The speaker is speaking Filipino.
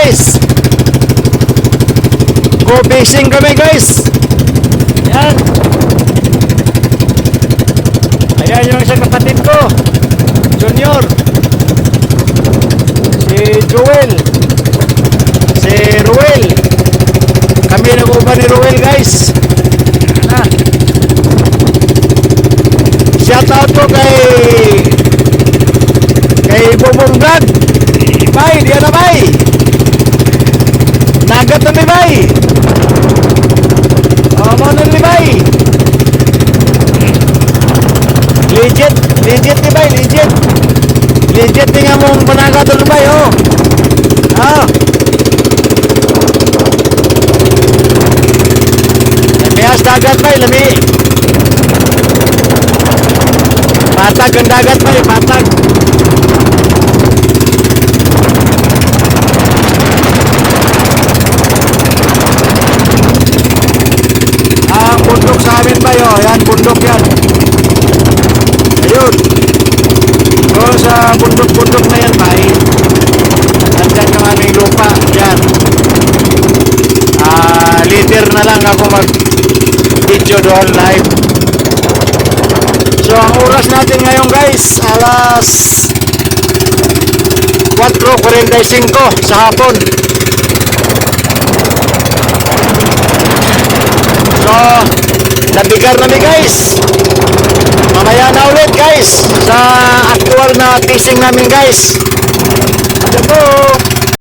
guys. Go fishing kami guys. Yan. Ayan yung isang kapatid ko, Junior. Si Joel. Si Ruel. Kami nag-uba ni Ruel guys. Yan. Shout out ko kay Bobong Vlog. Bay, diyan na bay. Nagat na ni bay. Mo na ni bay. Legit ni bay, legit. Legit ni nga mong panagat ni bay, oh. Lamihas dagat bay, lami. Patag ang dagat bay, patag. Bundok sa amin ba yun? Yan, bundok yan. Ayun. So sa bundok-bundok na yan ba, nandyan yung aming lupa. Yan. Later na lang ako mag-video doon live. So ang oras natin ngayon guys, alas 4:45 sa hapon. So, nabigar namin guys. Mamaya na ulit guys sa actual na fishing namin guys. Ano po?